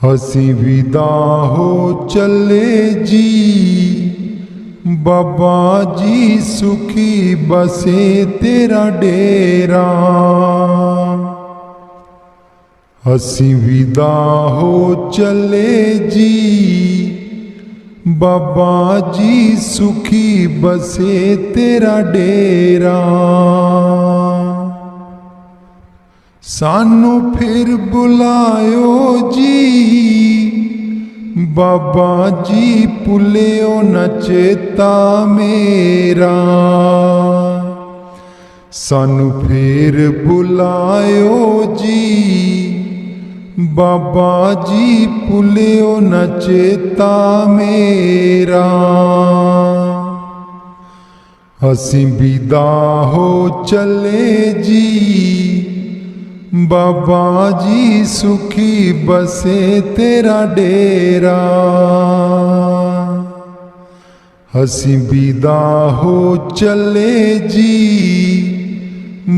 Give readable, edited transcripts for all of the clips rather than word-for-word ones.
ਅਸੀਂ ਵਿਦਾ ਹੋ ਚੱਲੇ ਜੀ, ਬਾਬਾ ਜੀ ਸੁਖੀ ਬਸੇ ਤੇਰਾ ਡੇਰਾ। ਅਸੀਂ ਵਿਦਾ ਹੋ ਚੱਲੇ ਜੀ, ਬਾਬਾ ਜੀ ਸੁਖੀ ਬਸੇ ਤੇਰਾ ਡੇਰਾ। सानू फिर बुलायो जी, बाबा जी भुलियो न चेता मेरा। सानू फिर बुलायो जी, बाबा जी भुलियो न चेता मेरा। असीं विदा हो चले जी, बाबा जी सुखी बसे तेरा डेरा। असीं विदा हो चले जी,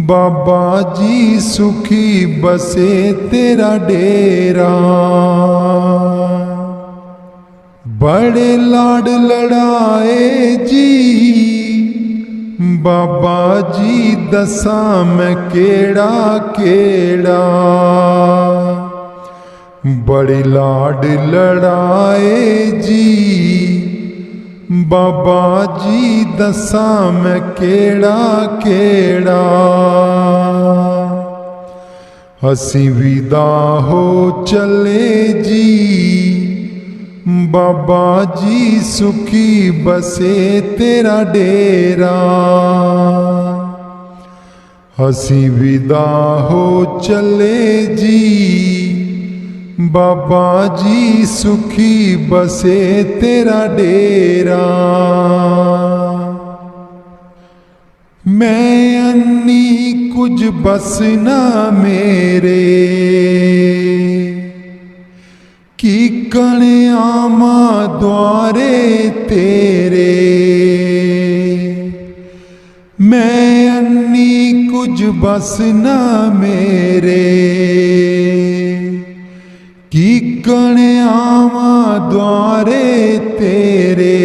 बाबा जी सुखी बसे तेरा डेरा। बड़े लाड लड़ाए जी, बाबा जी दसा मैं केड़ा केड़ा। बड़े लाड लड़ाए जी, बाबा जी दसा मैं केड़ा केड़ा। असीं विदा हो चले जी, बाबा जी सुखी बसे तेरा डेरा। असीं विदा हो चले जी, बाबा जी सुखी बसे तेरा डेरा। मैं अन्नी कुछ बस ना मेरे, की कने आमा द्वारे तेरे। मैं अन्नी कुछ बस ना मेरे, की कने आमा द्वारे तेरे।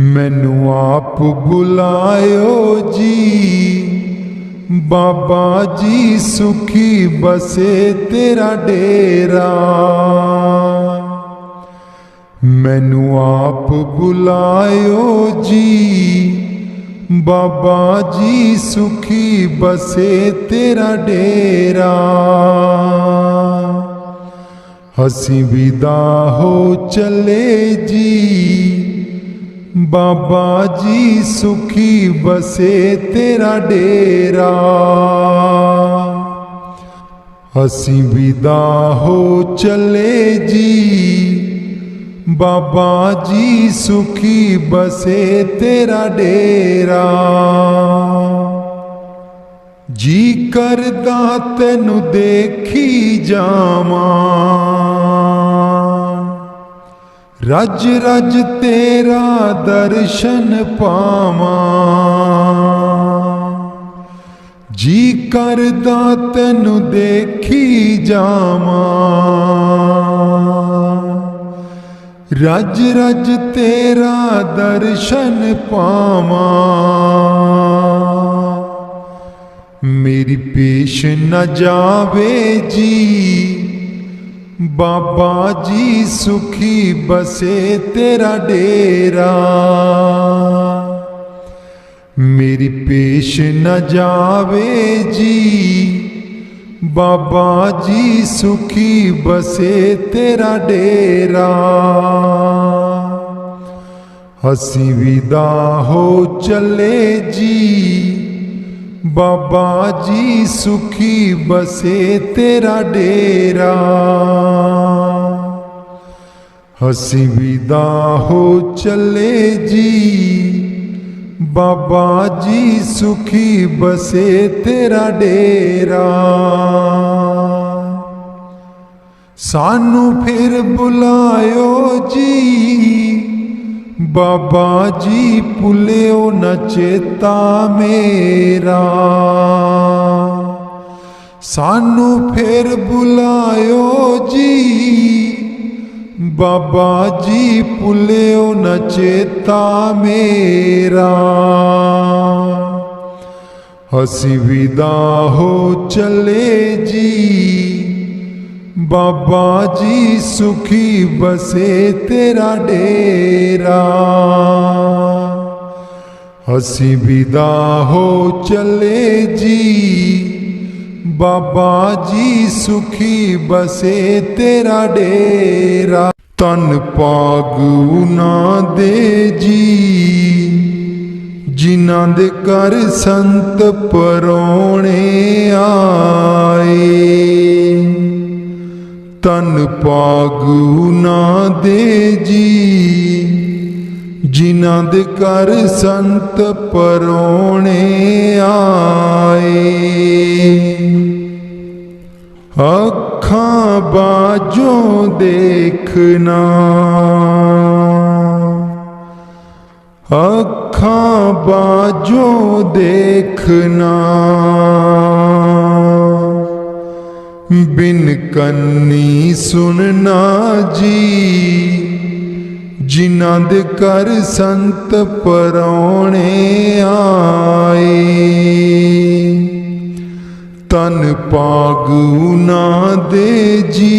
मैनू आप बुलायो जी, बाबा जी सुखी बसे तेरा डेरा। मैनू आप बुलायो जी, बाबा जी सुखी बसे तेरा डेरा। असीं विदा हो चले जी, बाबा जी सुखी बसे तेरा डेरा। असीं विदा हो चले जी, बाबा जी सुखी बसे तेरा डेरा। जी करदा तैनू देखी जावां, रज रज तेरा दर्शन पावां। जी करदा तैनू देखी जावां, रज रज तेरा दर्शन पावां। मेरी पेश न जावे जी, बाबा जी सुखी बसे तेरा डेरा। मेरी पेश न जावे जी, बाबा जी सुखी बसे तेरा डेरा। असीं विदा हो चले जी, बाबा जी सुखी बसे तेरा डेरा। असीं विदा हो चले जी, बाबा जी सुखी बसे तेरा डेरा। सानू फिर बुलायो जी, बाबा जी भुलियो न चेता मेरा। सानू फिर बुलायो जी, बाबा जी भुलियो न चेता मेरा। असी विदा हो चले जी, बाबा जी सुखी बसे तेरा डेरा। असी विदा हो चले जी, बाबा जी सुखी बसे तेरा डेरा। तन पाग उन्हां दे जी, जिन्हां दे घर संत परौणे आए। तन पाग उन्हां दे जी, जिन्हां दे घर संत परौणे आए। अखां बाजों देखना, अखां बाजों देखना, बिन कन्नी सुनना जी, जिन्हां दे घर संत परौणे आए। तन पाग उन्हां दे जी,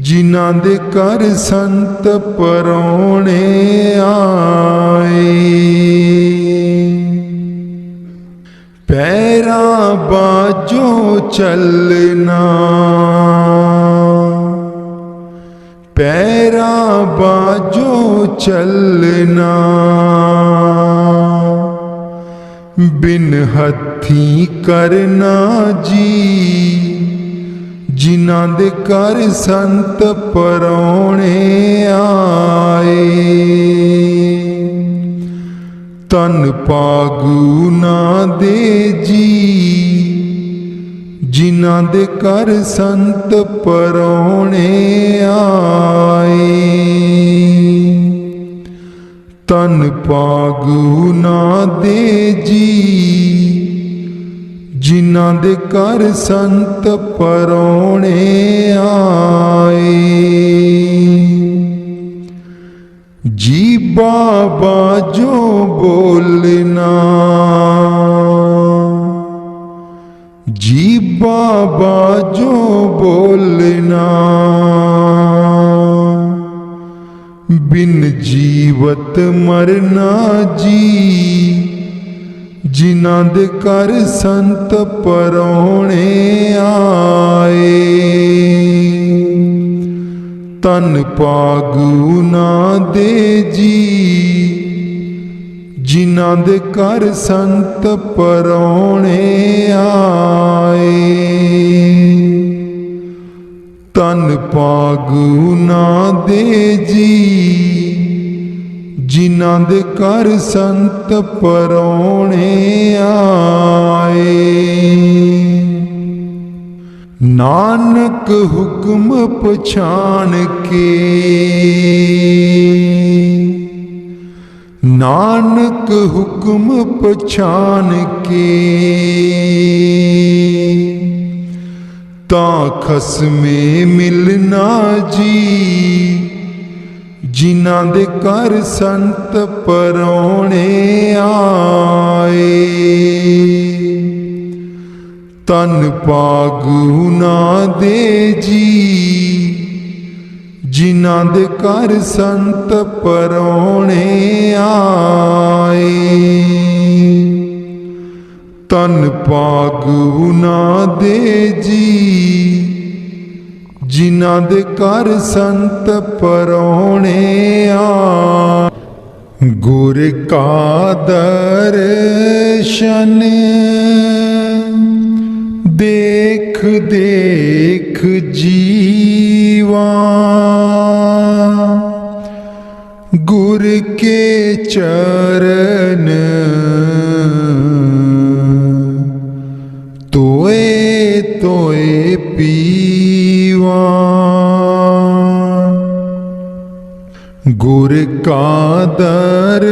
जिन्हां दे घर संत परौणे आए। पैरां बाजों चलना, पैरां बाजों चलना, बिन हथी करना जी, जिन्हां दे घर संत परौणे आए। तन पाग उन्हां दे जी, जिन्हां दे घर संत परौणे आए। तन पाग उन्हां दे जी, जिन्हां दे घर संत परौणे आए। जी बाबा जो बोलना, जी बाबा जो बोलना, बिन जीवत मरना जी, जिन्हां दे घर संत परौणे आए। तन पाग उन्हां दे जी, जिन्हां दे घर संत परौणे आए। तन पाग उन्हां दे जी, जिन्हां दे घर संत परौणे आए। नानक हुक्म पछाण के, नानक हुक्म पछाण के, तां खसमे मिलना जी, जिन्हां दे घर संत परौणे आए। तन पाग उन्हां दे जी, जिन्हां दे घर संत परौणे आए। तन पाग उन्हां दे जी, जिन्हां दे घर संत परौणे आए। गुर का दर्शन देख देख जीवा, गुर के चरण तोए तोए पीवा। गुर का दर्शन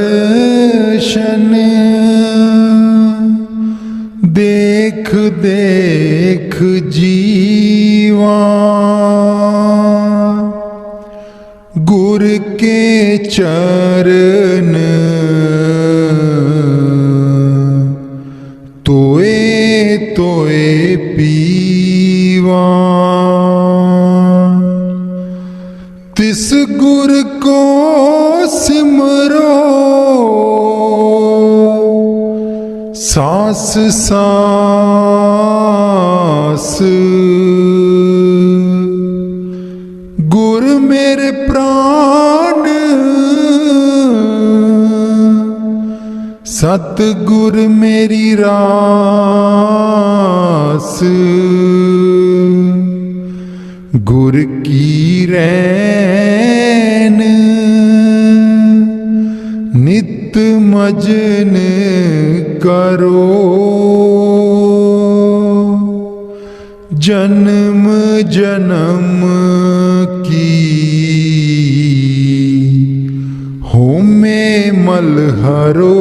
देख देख जीवा गुर के चरण तोए तोए पीवा तिस गुर को सिमरो सांस सांस गुर मेरे प्राण सतगुर मेरी रास गुर की रैन नित मजन करो जन्म जन्म की हो में मलहरो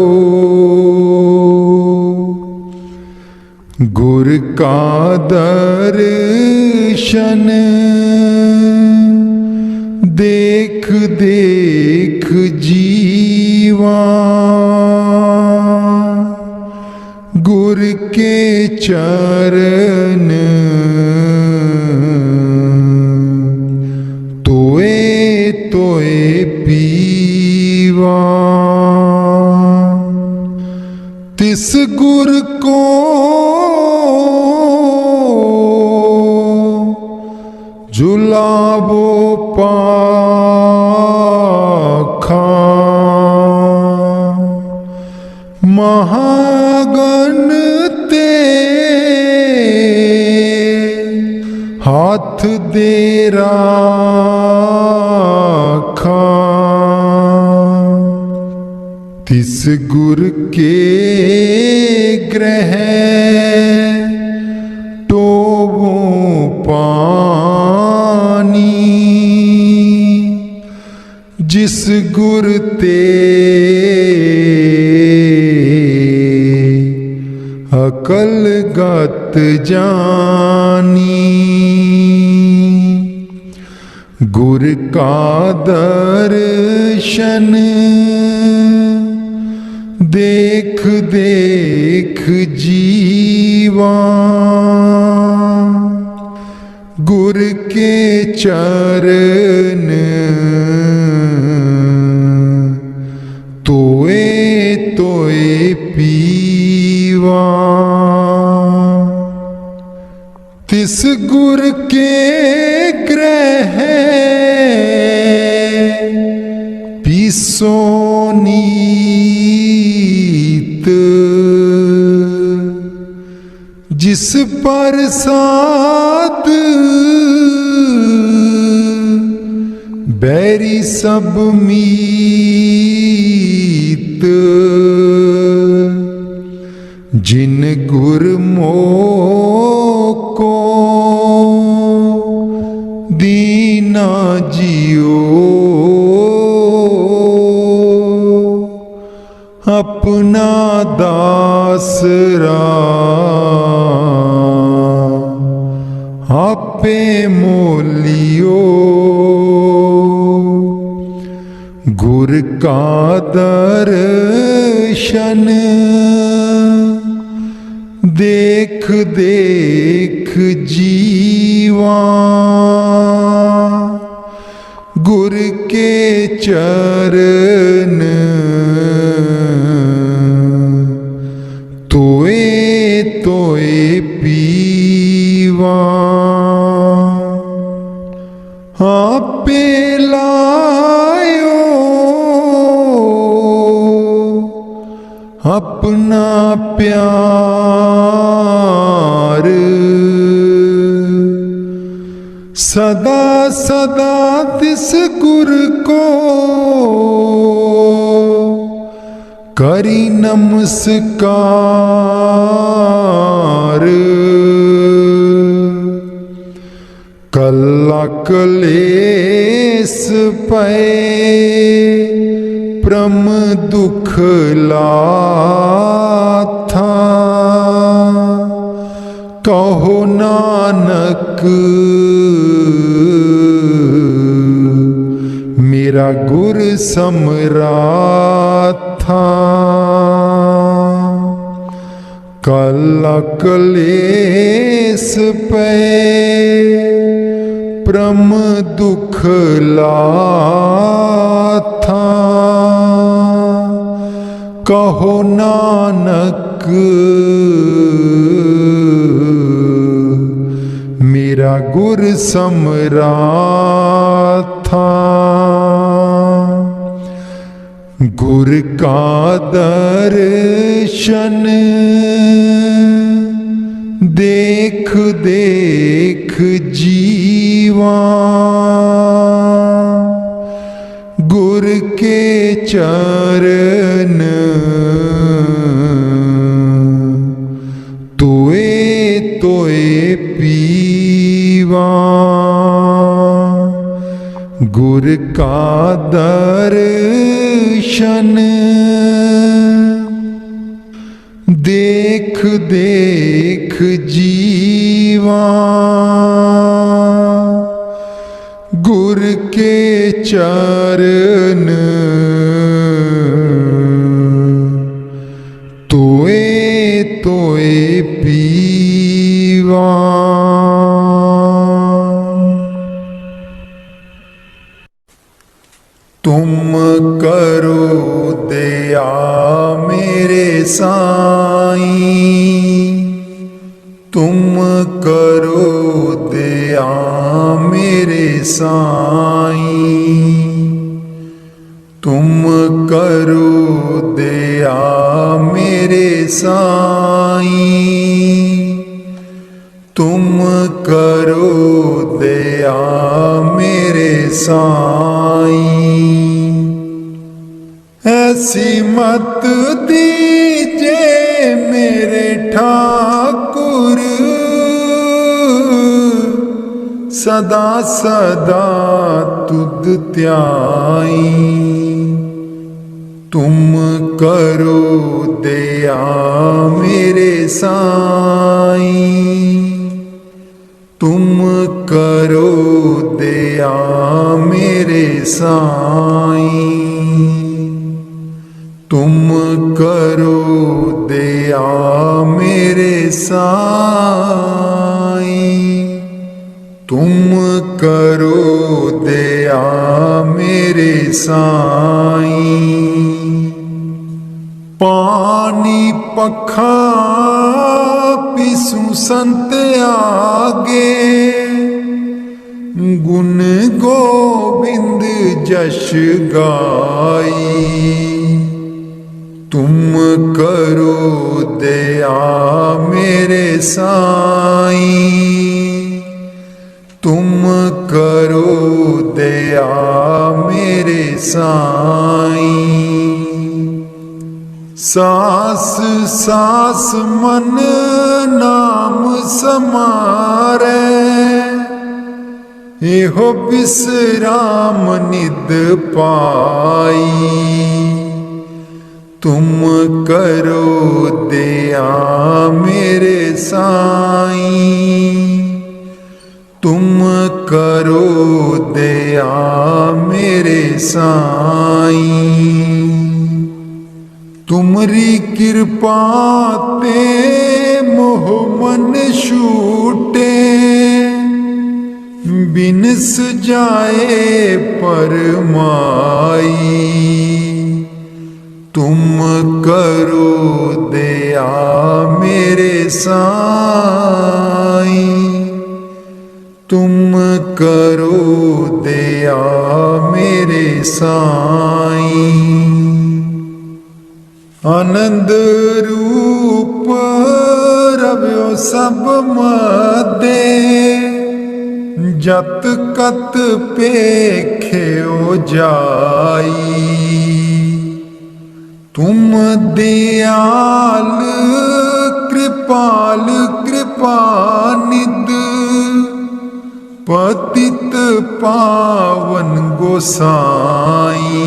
गुर का दर्शन देख देख जीवा गुर के चरण तोए तोए पीवा तिस गुर को जुलाबो पाखा महागन ते हाथ दे राखा तिस गुर के ग्रह टोबो पानी जिस गुर ते अकल गत जानी गुर का दर्शन देख देख जीवा गुर के चरण तोए तोए पीवा तिस गुर के ग्रह पीसो नीत जिस पर सात बैरी सब मीत जिन गुरमों को दीना जियो अपना दासरा आपे मोलियो गुर का दर्शन देख देख जीवा गुर के चरण तोए तोए पीवा आपे लायो अपना प्यार सदा सदा तिस गुर को करी नमस्कार कल्ला कलेस पै प्रम दुख लाथा कहो नानक मेरा गुर समराथा। कल कलेस पे प्रम दुख लाथा। कहो नानक मेरा गुर समराथा। गुर का दर्शन देख देख जीवा। गुर के चरण तोए तोए पीवा। गुर का दर्शन देख देख जीवा। गुर के चरण तोए तोए पीवा। तुम करो दया मेरे साईं। तुम करो दया मेरे साईं। तुम करो दया मेरे साईं। तुम करो दया मेरे साईं। ऐसी मत दीजे मेरे ठाकुर सदा सदा तुद त्याई। तुम करो दया मेरे साईं। तुम करो दया मेरे साईं। तुम करो दया मेरे साईं। तुम करो दया मेरे साईं। पानी पखा पिसु संत आगे। गुण गोविंद जश गाई। तुम करो दया मेरे साईं। तुम करो दया मेरे साईं। सास सास मन नाम समारे। एहो विश्राम निद पाई। तुम करो दया मेरे साईं। तुम करो दया मेरे साईं। तुमरी कृपा ते मोह मन छूटे। बिनस जाए परमाई। तुम करो दया मेरे साईं। तुम करो दया मेरे साईं। आनंद रूप रव्यो सब मदे। जत कत पेख्यो जाई। तुम दयाल कृपाल कृपानिध। पतित पावन गोसाई।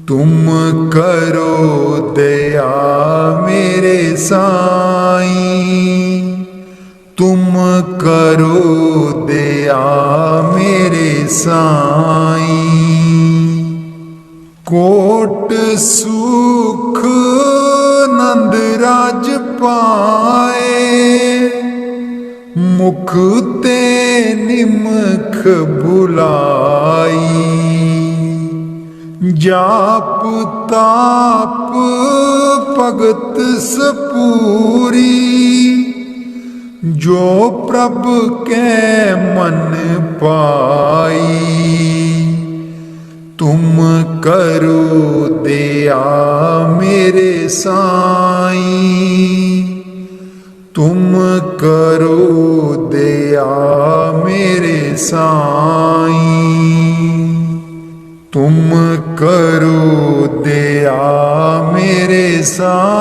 तुम करो दया मेरे साईं, तुम करो दया मेरे साईं। कोट सुख नंद राज पाए, मुख ते निमख बुलाई। जाप ताप भगत सपूरी, जो प्रभ के मन पाई। तुम करो दया मेरे साईं, तुम करो दया मेरे साईं। तुम करो दया मेरे साईं,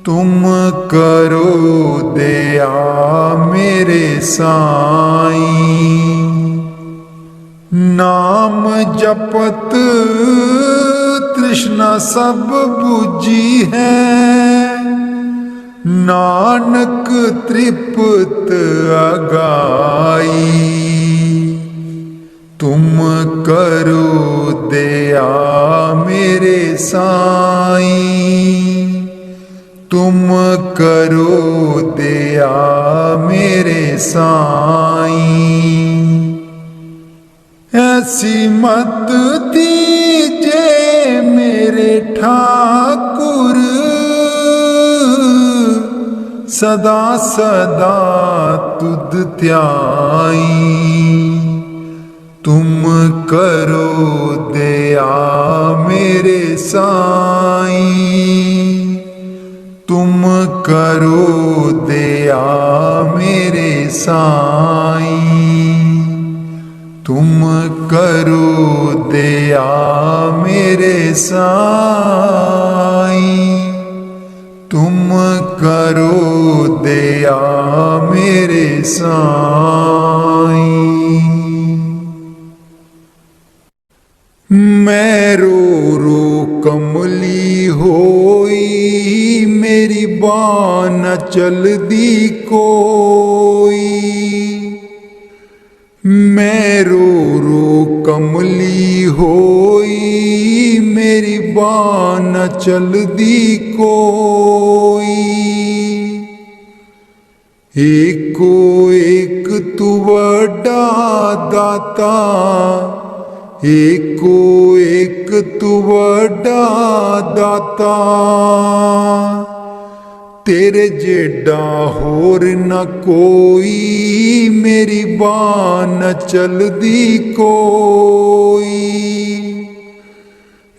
तुम करो दया मेरे साईं। नाम जपत तृष्णा सब बुझी है, नानक तृप्त अगाई। तुम करो दया मेरे साईं, तुम करो दया मेरे साईं। ऐसी मत दीजे मेरे ठाकुर, सदा सदा तुध ध्याई। तुम करो दया मेरे साईं, तुम करो दया मेरे साईं। तुम करो दया मेरे साईं, तुम करो दया मेरे साईं। मैं रो रो कमली होई, मेरी बाँ न चलदी कोई। मैं रो रो कमली होई, मेरी बाँ न चलदी कोई। एको एक तू वड्डा दाता, एको एक तू वड्डा दाता। तेरे जेडा होर न कोई, मेरी बाँ न चलदी कोई।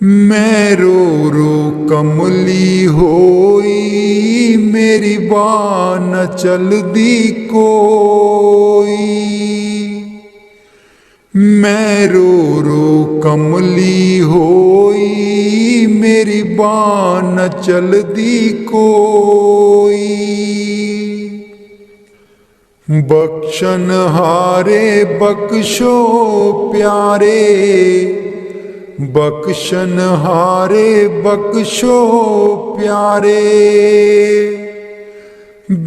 मैं रो रो कमली होई, मेरी बाँ न चलदी कोई। मैं रो रो कमली होई, मेरी बाँ न चलदी कोई। बख्शन हारे बख्शो प्यारे, बख्शन हारे बख्शो प्यारे।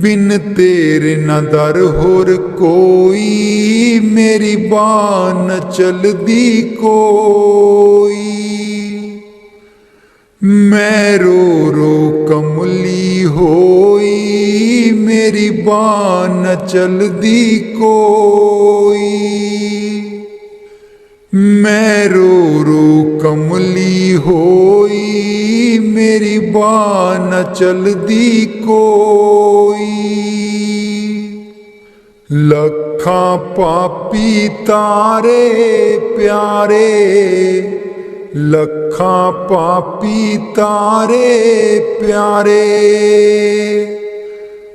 बिन तेरे न दर होर कोई, मेरी बाँ न चलदी कोई। मैं रो रो कमली होई, मेरी बाँ न चलदी कोई। मैं रो रो कमली होई, मेरी बाँ न चलदी कोई। लखां पापी तारे प्यारे, लखां पापी तारे प्यारे।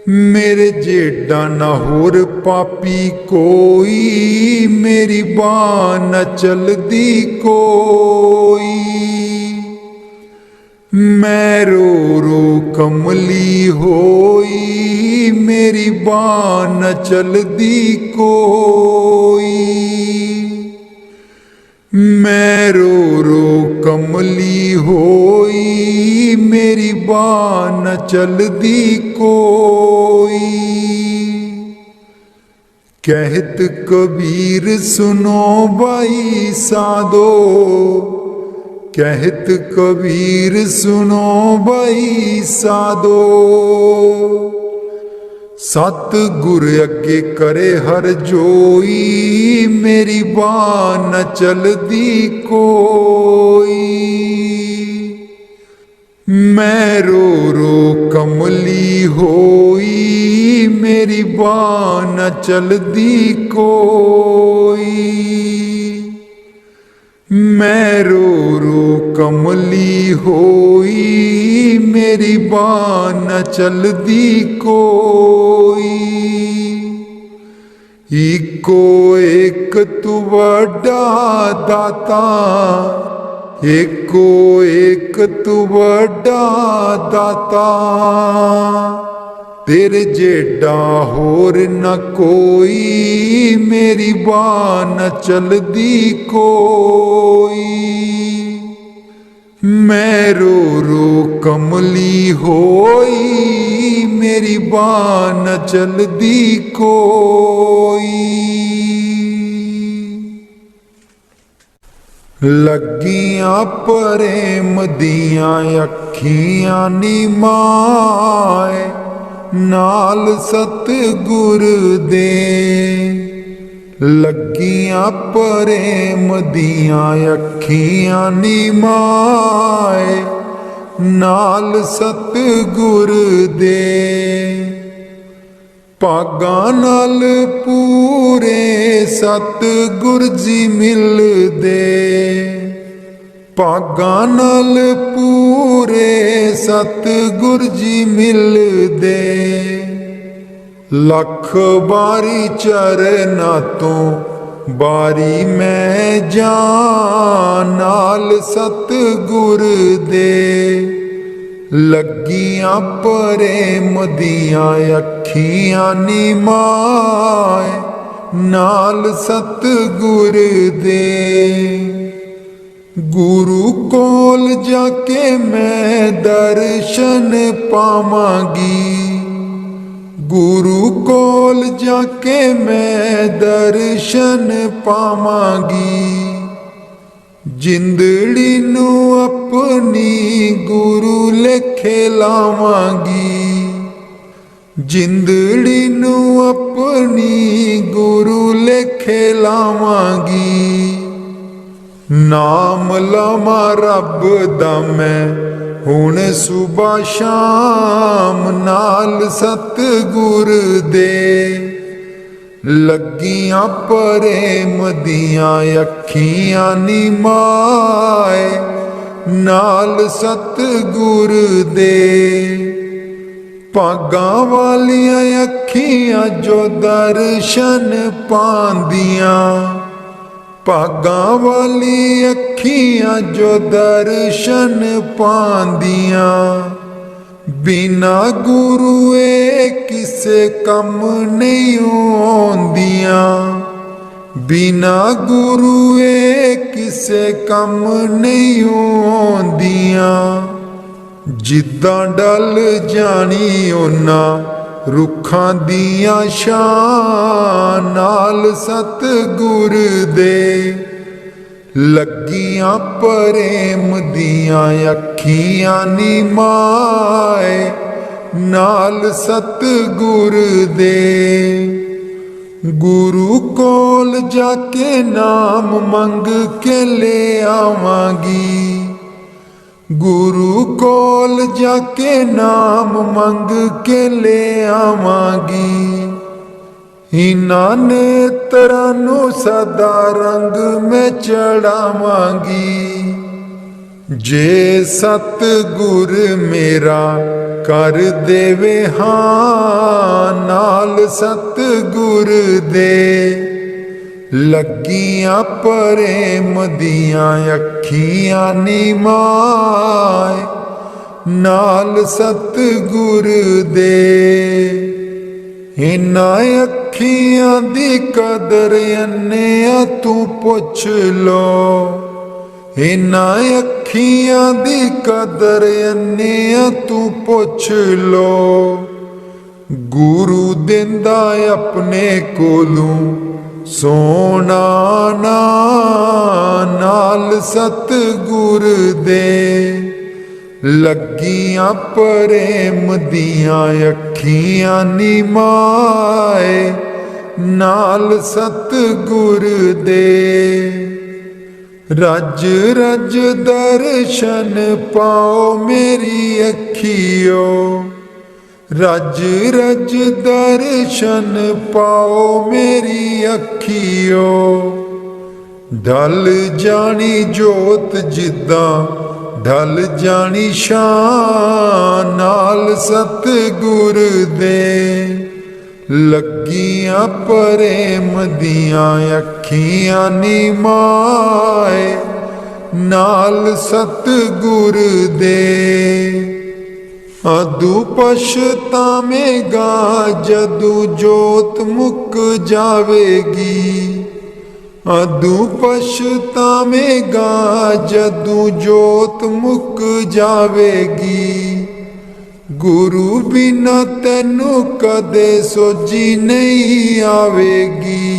मेरे जेडा न होर पापी कोई, मेरी बाँ न चलदी कोई। मैं रो रो कमली होई, मेरी बाँ न चलदी कोई। मैं रो रो कमली होई, मेरी बाँ न चलदी कोई। कहत कबीर सुनो भाई साधो, कहत कबीर सुनो भाई साधो। सतगुर अगे करे हर जोई, मेरी बाँ न चलदी कोई। मैं रो रो कमली होई, मेरी बाँ न चलदी कोई। मैं रो रो कमली होई, मेरी बाँ न चलदी कोई। इको एक तू वड्डा दाता, एको एक तू वड्डा दाता। तेरे जेडा होर न कोई, मेरी बाँ न चलदी कोई। मैं रो रो कमली होई, मेरी बाँ न चलदी कोई। लगियां प्रेम दियां अखियां निमाए, नाल सतगुर दे। लगियां प्रेम दियां अखियां निमाए, नाल सतगुर दे। भागां नाल पूरे सतगुर जी मिलदे। भागां नाल पूरे सतगुर जी मिलदे। लख बारी चरना तो बारी मैं जा, नाल सतगुर दे। लगियां प्रेम दियां अखियां निमाए, नाल सतगुर दे। गुरु कोल जाके मैं दर्शन पावांगी। गुरु कोल जाके मैं दर्शन पावांगी। जिंदड़ी नू अपनी गुरु लेखे लावांगी। जिंदड़ी नू अपनी गुरु लेखे लावांगी। नाम लवा रब दा मैं हुण सुबह शाम, नाल सतगुर दे। लगियां प्रेम दियां अखियां निमाए, नाल सतगुर दे। भागां वालियां अखियां जो दर्शन पांदियां। भागां वाली अखियां जो दर्शन पांदियां। बिना गुरुए किसे कम नहीं आउंदियां। बिना गुरुए किसे कम नहीं आउंदियां। जिद्दां डल जानी उन्हां रुखां दियां शां, नाल सतगुर दे। लगियां प्रेम दियां अखियां निमाए, नाल सतगुर दे। गुरु कोल जाके नाम मंग के ले आवांगी। गुरु कोल जाके नाम मंग के ले आवांगी। इन्हां नेत्रां नू सदा रंग में चढ़ावांगी। जे सतगुर मेरा कर देवे हाँ, नाल सतगुर दे। लगियां प्रेम दियां अखियां निमाए, नाल सतगुर दे। इन्हां ਅੱਖੀਆਂ ਦੀ ਕਦਰ ਅੰਨਿਆਂ ਤੂੰ ਪੁੱਛ ਲੋ, ਇਹਨਾਂ ਅੱਖੀਆਂ ਦੀ ਕਦਰ ਅੰਨਿਆਂ ਤੂੰ ਪੁੱਛ ਲੋ। ਗੁਰੂ ਦਿੰਦਾ ਆਪਣੇ ਕੋਲੋਂ ਸੋਨਾ ਨਾਲ ਸਤਿਗੁਰ ਦੇ, ਲੱਗੀਆਂ ਪ੍ਰੇਮ ਦੀਆਂ ਅੱਖੀਆਂ ਨੀ ਮਾਏ ਨਾਲ ਸਤਿਗੁਰ ਦੇ। ਰਜ ਰਜ ਦਰਸ਼ਨ ਪਾਓ ਮੇਰੀ ਅੱਖੀਓ, रज रज दर्शन पाओ मेरी अखियो। ढल जानी जोत जिद्दां ढल जानी शान नाल सतगुर दे, लगियां प्रेम दियां अखियां नी माए नाल सतगुर दे। अदू पछतावेगा जदू जोत मुक जावेगी, अदू पछतावेगा जदू जोत मुक जावेगी। गुरु बिना तैनू कदे सोजी नहीं आवेगी,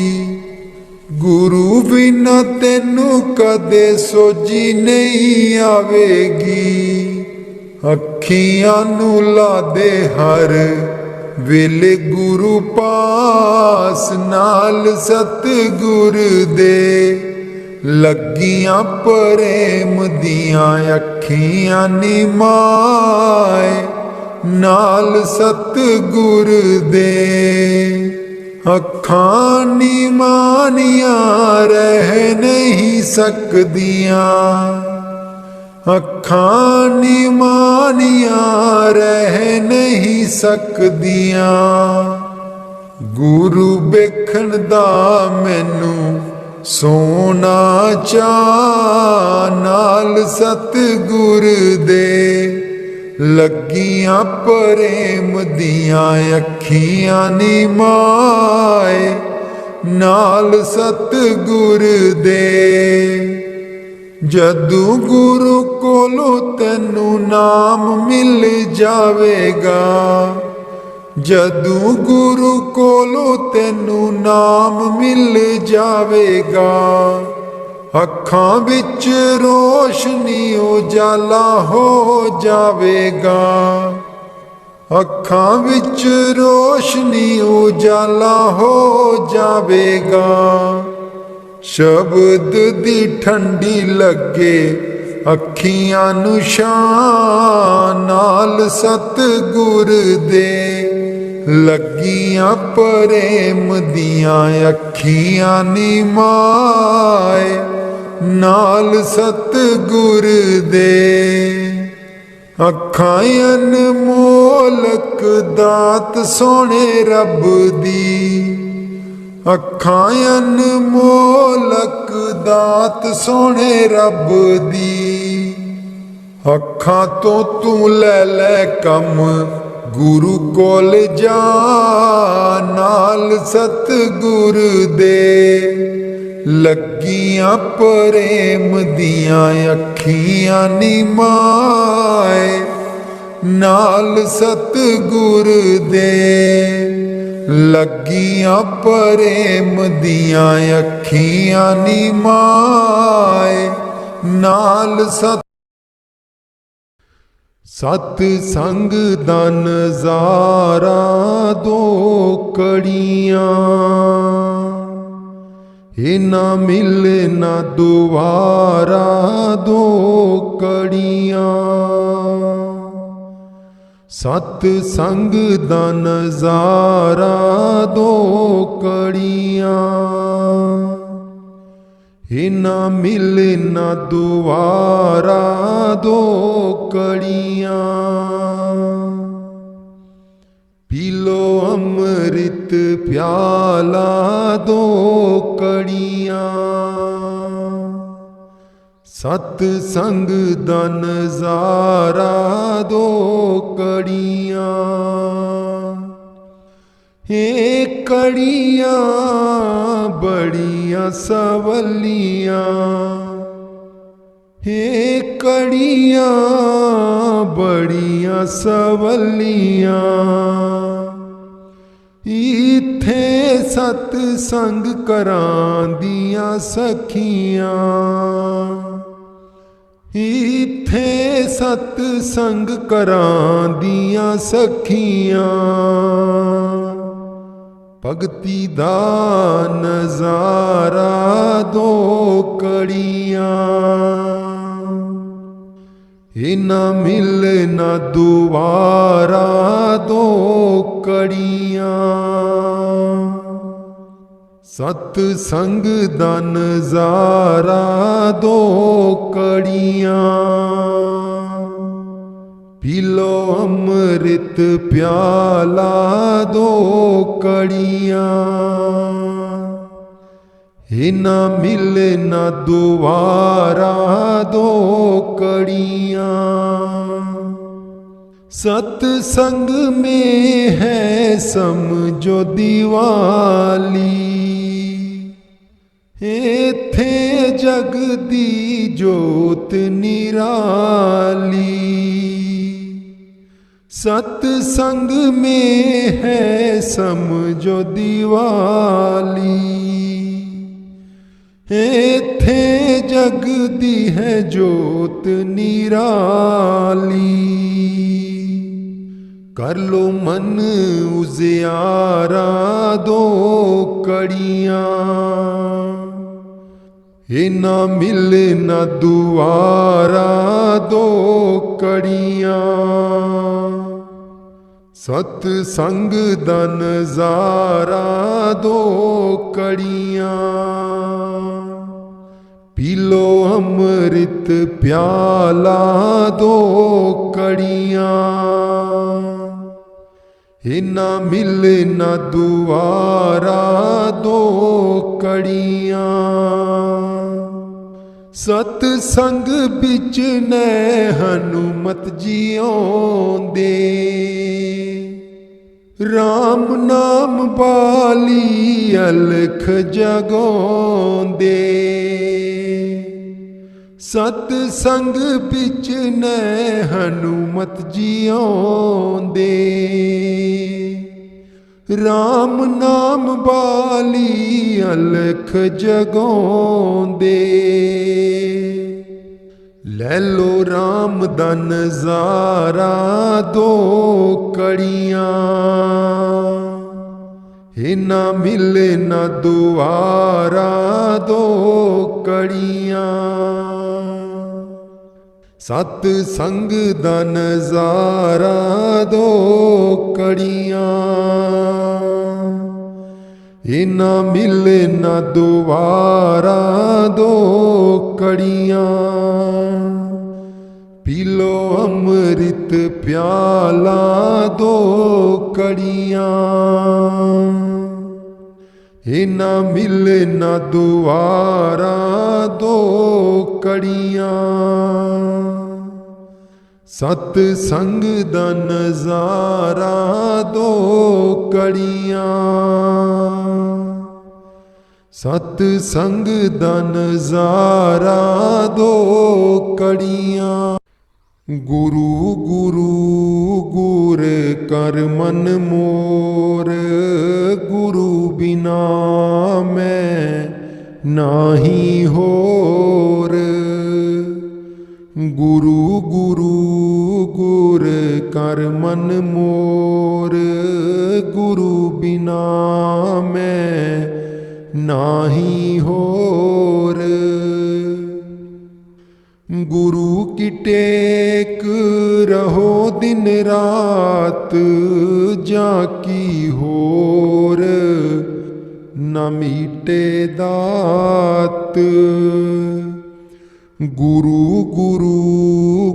गुरु बिना तैनू कदे सोजी नहीं आवेगी। अखियां नू ला दे हर वेले गुरु पास नाल सतगुर दे, लगियां प्रेम दियां अखियां नी माए नाल सतगुर दे। अखां नी मानियां रह नहीं सकदियां, अखां नी मानियां रह नहीं सकदियां। गुरु वेखण दा मैनू सोना चा नाल सतगुर दे, लगियां प्रेम दियां अखियां नी माए नाल सतगुर दे। जदू गुरु कोलों तैनू नाम मिल जावेगा, जदू गुरु कोलों तैनू नाम मिल जावेगा। अखां विच रोशनी उजाला हो जावेगा, अखां विच रोशनी उजाला हो जावेगा। शब्द दी ठंडी लगे अखियां नू शान नाल सतगुर दे, लगियां प्रेम दियां अखियां नी माए नाल सतगुर दे। अखां अनमोलक दात सोने रब दी, अखां अनमोलक दात सोने रब दी। अखां तो तू लै लै कम गुरु कोल जा नाल सतगुर दे, लगियां प्रेम दियां अखियां नी माए नाल सतगुर दे, लगियां प्रेम दियां अखियां नी माए नाल सत। सत संग दा नज़ारा दो कड़ियां, इना मिले ना दोबारा दो कड़ियां। सत संग दा नज़ारा दो कड़ियां, इना मिले ना दोबारा दो कड़ियां। पी लो अमृत प्याला दो कड़ियां, सत संग दा नज़ारा दो कड़ियां। हे कड़ियाँ बड़ियाँ सवलियाँ, हे कड़ियाँ बड़ियाँ सवलियाँ, इत्थे सतसंग करांदियां सखियां, इत्थे सतसंग करांदियां सखियां, भगती दा नजारा दो कड़ियां, ना मिल ना दुबारा दो कड़ियां, सतसंग दा नजारा दो कड़ियां, पी लो अमृत प्याला दो कड़ियां, हे ना मिल ना दोबारा दो कड़ियां, सतसंग में है समझो दिवाली, इत्थे जग दी जोत निराली, सतसंग में है समझो दिवाली, इत्थे जगदी है जोत निराली, कर लो मन उजियारा दो कड़ियाँ, हे ना मिल ना दुआरा दो कड़ियाँ, सतसंग दा नजारा दो कड़ियाँ, पी लो अमृत प्याला दो कड़ियाँ, हे ना मिल ना दुआरा दो कड़ियाँ, सतसंग बिच नै हनुमत जी आउंदे, राम नाम बाली अलख जगाउंदे, सतसंग बिच नै हनुमत जी आउंदे, राम नाम बाली अलख जगाउंदे, ले लो राम दा नजारा दो कड़ियाँ, हे ना मिल ना दुआरा दो कड़ियाँ, सतसंग दा नजारा दो कड़ियाँ, हे ना मिल ना दुबारा दो कड़ियाँ, पी लो अमृत प्याला दो कड़ियाँ, हे ना मिल ना दुबारा दो कड़ियाँ, सतसंग दा नजारा दो कड़ियाँ, सतसंग दा नजारा दो कड़ियाँ, गुरु गुरु गुर कर मन मोर, गुरु बिना मैं नाही होर, गुरु गुरु गुर कर मन मोर, गुरु बिना मैं नाही होर, गुरु की टेक रहो दिन रात, जाकी होर न मीटे दात, गुरु गुरु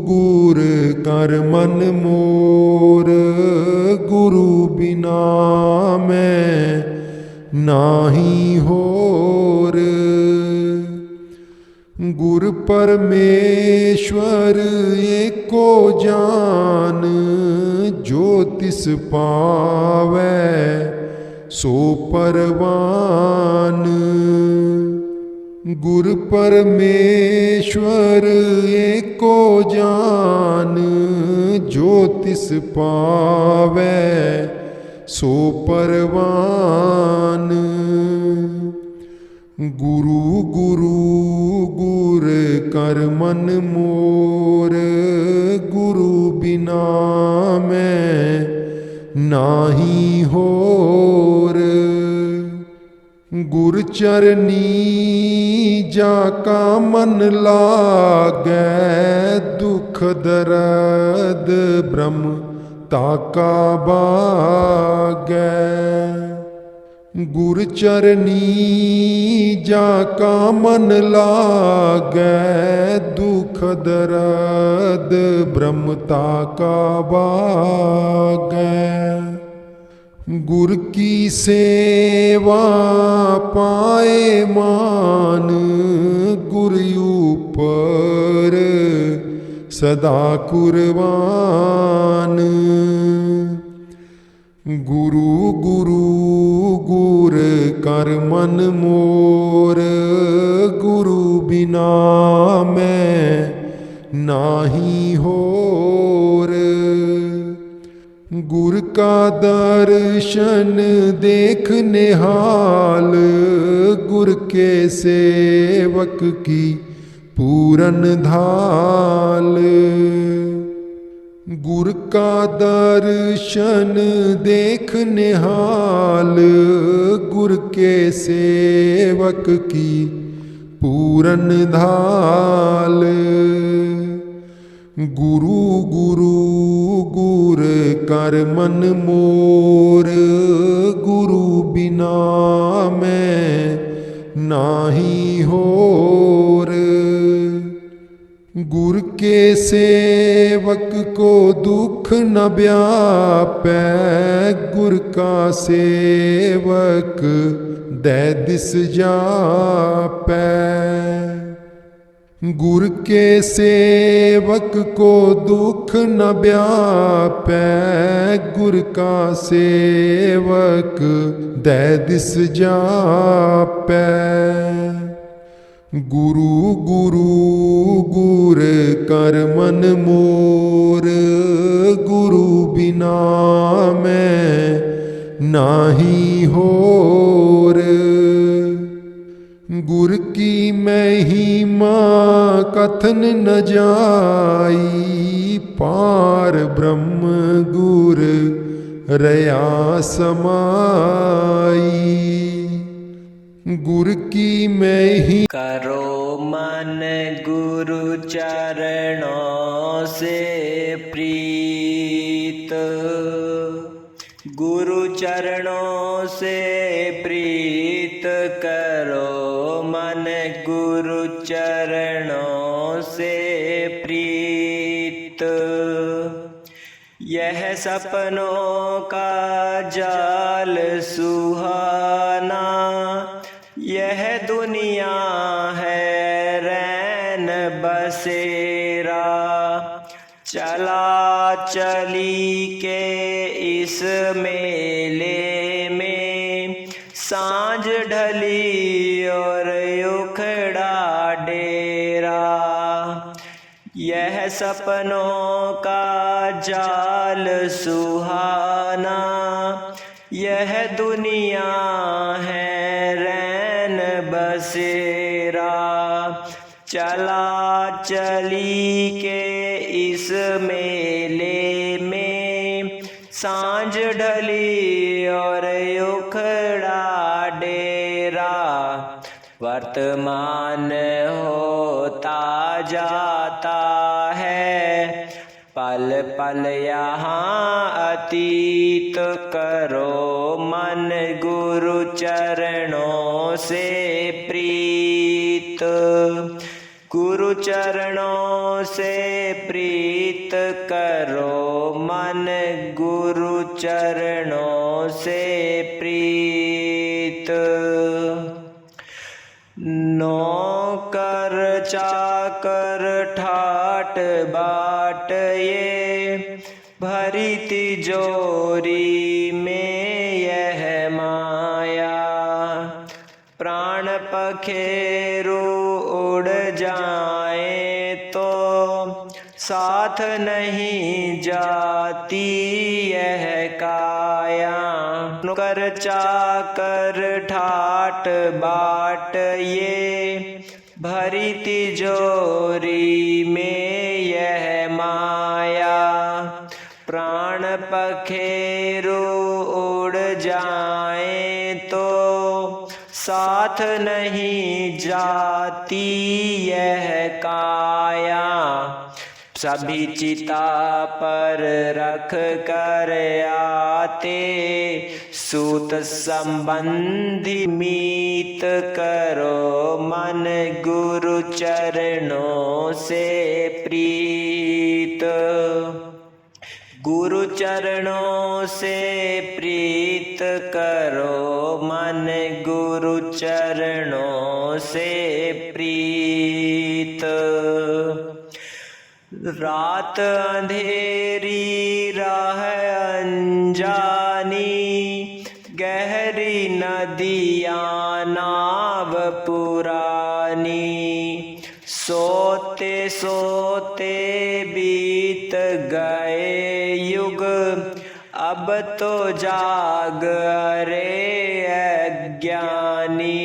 गुर कर मन मोर, गुरु बिना मैं नाही होर, गुर परमेश्वर एको जान, जो तिस पावै सो परवान। गुर परमेश्वर एको जान, जो तिस पावै सो परवान। गुरु गुरु गुर कर मन मोर, गुरु बिना मैं नाहीं होर। गुर चरनी जाका मन लागै, दुख दर्द ब्रह्म ताका बागै। गुर चरनी जाका मन लागै, दुख दर्द ब्रह्म ताका बागै। गुर की सेवा पाए मान, गुर ऊपर सदा कुर्बान। गुरु गुरु गुर कर मन मोर, गुरु बिना मैं नाहीं होर। गुर का दर्शन देख निहाल, गुर के सेवक की पूरन धाल। गुर का दर्शन देख निहाल, गुर के सेवक की पूरन धाल। गुरु गुरु गुर कर मन मोर, गुरु बिना मैं नाहीं होर। गुर के सेवक को दुख न व्यापै, गुर का सेवक दै दिस जापै। गुर के सेवक को दुख न व्यापै, गुर का सेवक दै दिस जापै। गुरु गुरु गुर कर मन मोर, गुरु बिना मैं नाहीं होर। गुर की महिमा कथन न जाई, पार ब्रह्म गुर रया समाई। गुर की महिमा करो मन गुरु चरणों से प्रीत, गुरु चरणों से प्रीत करो मन गुरु चरणों से प्रीत। यह सपनों का जाल सुहाना, यह दुनिया है रैन बसेरा। चला चली के इस मेले में, सांझ ढली और उखड़ा डेरा। यह सपनों का जाल सुहाना, यह दुनिया है रैन बसेरा। चला चली के इस मेले में, सांझ ढली और उखड़ा डेरा। वर्तमान होता जाता है, पल पल यहाँ अतीत करो मन गुरु चरणों से प्रीत। गुरु चरणों से प्रीत करो मन गुरु चरणों से प्रीत। नौकर चाकर ठाट बाट ये, भरी तिजोरी में यह मान। माया। प्राण पखेरु उड़ जाए तो साथ नहीं जाती यह काया। नौकर चाकर ठाट बाट ये भरी तिजोरी में यह माया। प्राण पखेरु उड़ जाए तो साथ नहीं जाती यह काया। सभी चिता पर रख कर आते सूत संबंधी मीत करो मन गुरु चरणों से प्रीत। गुरु चरणों से प्रीत करो मन गुरु चरणों से प्रीत। रात अंधेरी राह अनजानी गहरी नदियाँ नाव पुरानी। सोते सोते बीत गए युग अब तो जाग रे अज्ञानी।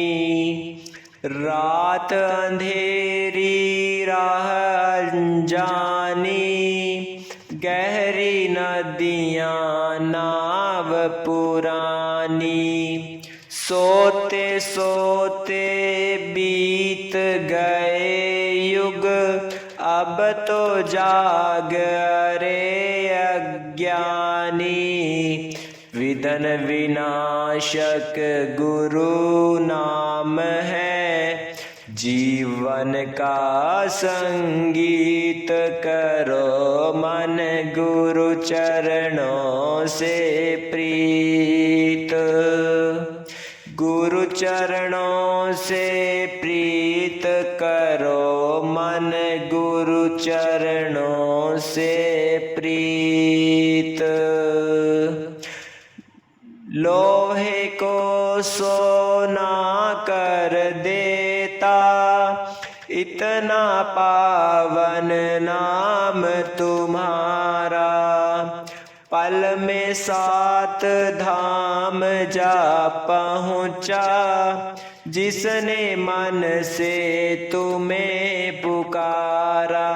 रात अंधेरी राह अनजानी गहरी नदियाँ नाव पुरानी। सोते सोते बीत गए युग अब तो जाग रे अज्ञानी। विधन विनाशक गुरु नाम है जीवन का संगीत करो मन गुरु चरणों से प्रीत। गुरु चरणों से प्रीत करो मन गुरु चरणों से प्रीत। लोहे को सोना कर देता इतना पावन नाम तुम्हारा। पल में 7 धाम जा पहुँचा जिसने मन से तुम्हें पुकारा।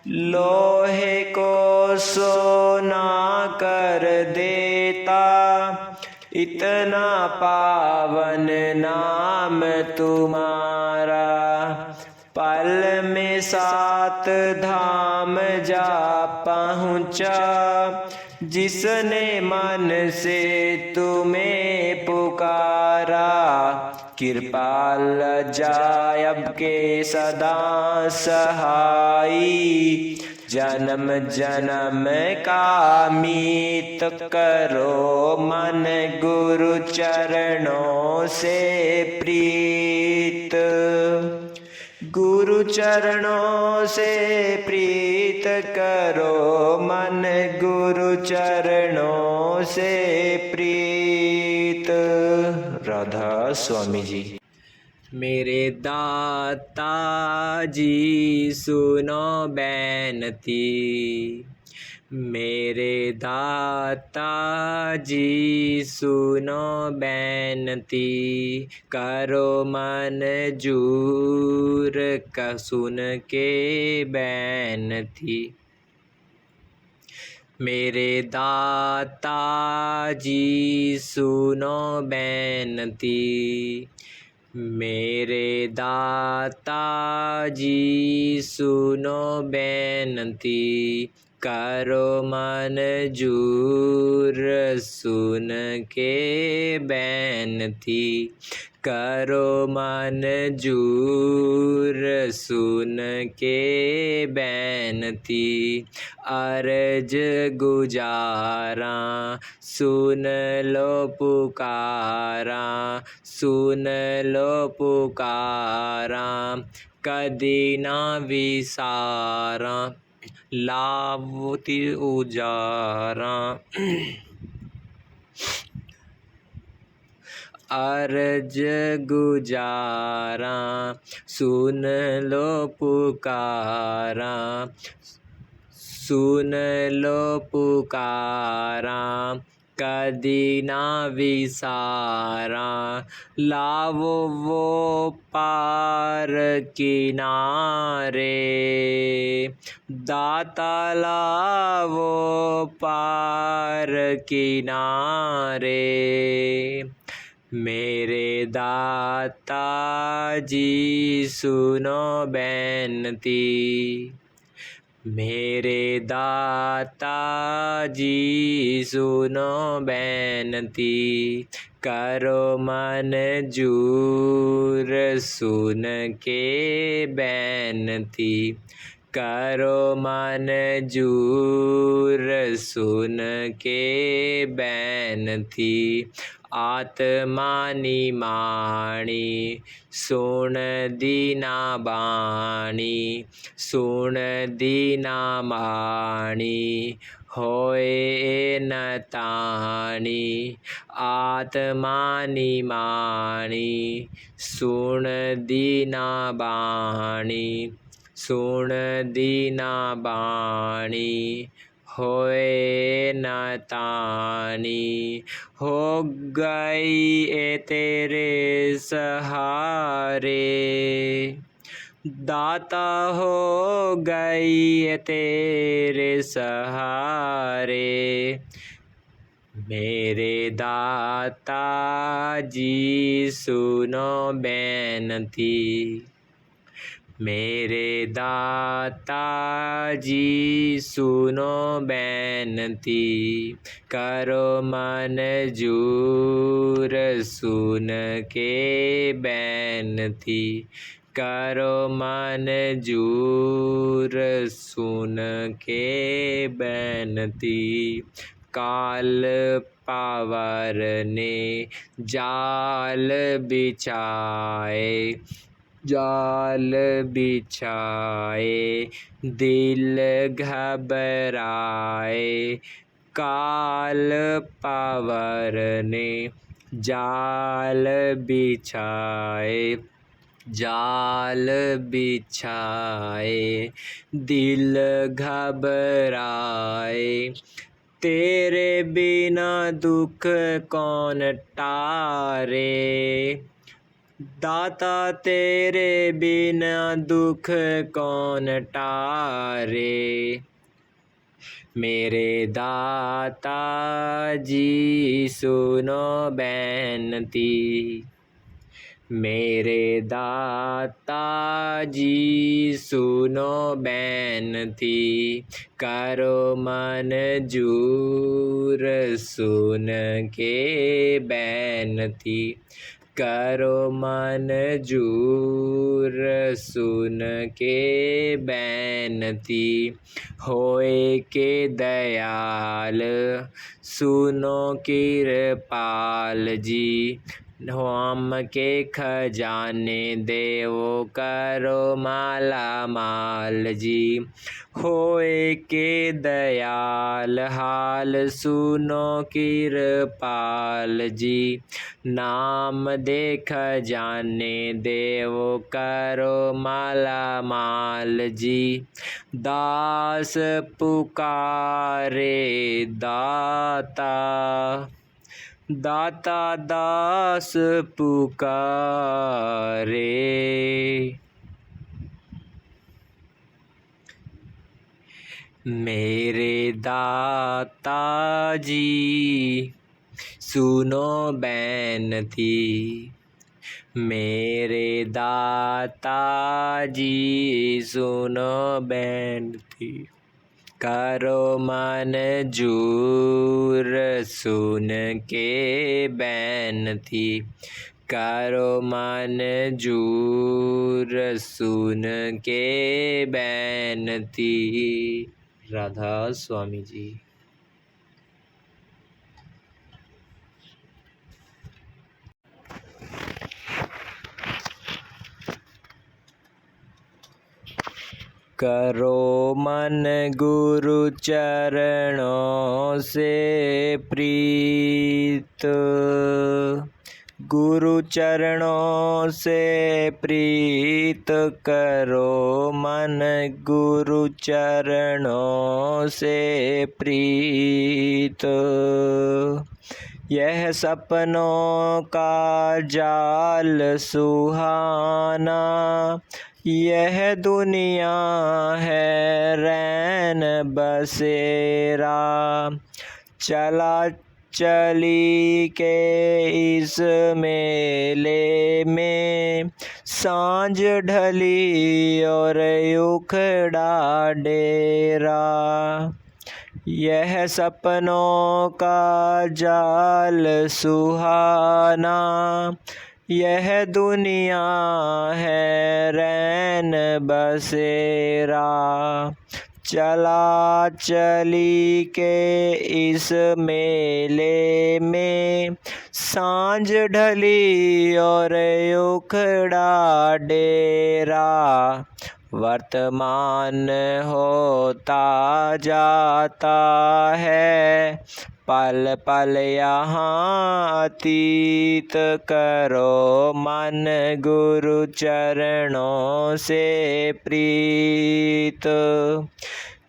लोहे को सोना कर देता इतना पावन नाम तुम्हारा। पल में 7 धाम जा पहुँचा जिसने मन से तुम्हें पुकारा। कृपाल जायब के सदा सहाई जन्म जन्म का मीत करो मन गुरु चरणों से प्रीत। गुरु चरणों से प्रीत करो मन गुरु चरणों से प्रीत। राधा स्वामी जी। मेरे दाता जी सुनो बेनती। मेरे दाता जी सुनो बेनती। करो मंजूर का सुन के बेनती। मेरे दाता जी सुनो बेनती। मेरे दाता जी सुनो बेनती। करो मंजूर सुन के बेनती। करो मंजूर सुन के बेनती। अर्ज गुजारा सुन लो पुकारा। सुन लो पुकारा कदी ना विसारा। लावती उजारा। अर्ज गुजारा सुन लो पुकारा, सुन लो पुकारा कदी ना विसारा, लावो वो पार किनारे, दाता लावो पार किनारे, मेरे दाता जी सुनो बेनती, मेरे दाता जी सुनो बेनती, करो मंजूर सुन के बेनती, करो मंजूर सुन के बेनती, आत्मा निमाणी सुन दीना बाणी, सुन दीना बाणी होए न ताणी, आत्मा निमाणी सुन दीना बाणी, सुन दीना बाणी होए न तानी, हो गई ए तेरे सहारे, दाता हो गई ए तेरे सहारे, मेरे दाता जी सुनो बेनती, मेरे दाता जी सुनो बेनती, करो मंजूर सुन के बेनती, करो मंजूर सुन के बेनती, काल पावर ने जाल बिछाए, जाल बिछाए दिल घबराए, काल पावर ने जाल बिछाए, जाल बिछाए दिल घबराए, तेरे बिना दुख कौन टारे, दाता तेरे बिना दुख कौन टारे, मेरे दाता जी सुनो बेनती, मेरे दाता जी सुनो बेनती, करो मंजूर सुन के बेनती, करो मंजूर सुन के बेनती, होए के दयाल सुनो कृपाल जी, हम के खजाने देवो करो माला माल जी, होए के दयाल हाल सुनो कृपाल जी, नाम दे खजाने देवो करो माला माल जी, दास पुकारे दाता, दाता दास पुकारे, मेरे दाता जी सुनो बेनती, मेरे दाता जी सुनो बेनती, करो मंजूर सुन के बेनती, करो मंजूर सुन के बेनती। राधा स्वामी जी। करो मन गुरु चरणों से प्रीत, गुरु चरणों से प्रीत करो मन, गुरु चरणों से प्रीत। यह सपनों का जाल सुहाना, यह दुनिया है रैन बसेरा। चला चली के इस मेले में, सांझ ढली और उखड़ा डेरा। यह सपनों का जाल सुहाना, यह दुनिया है रैन बसेरा। चला चली के इस मेले में, सांझ ढली और उखड़ा डेरा। वर्तमान होता जाता है, पल पल यहाँ अतीत करो मन, गुरु चरणों से प्रीत।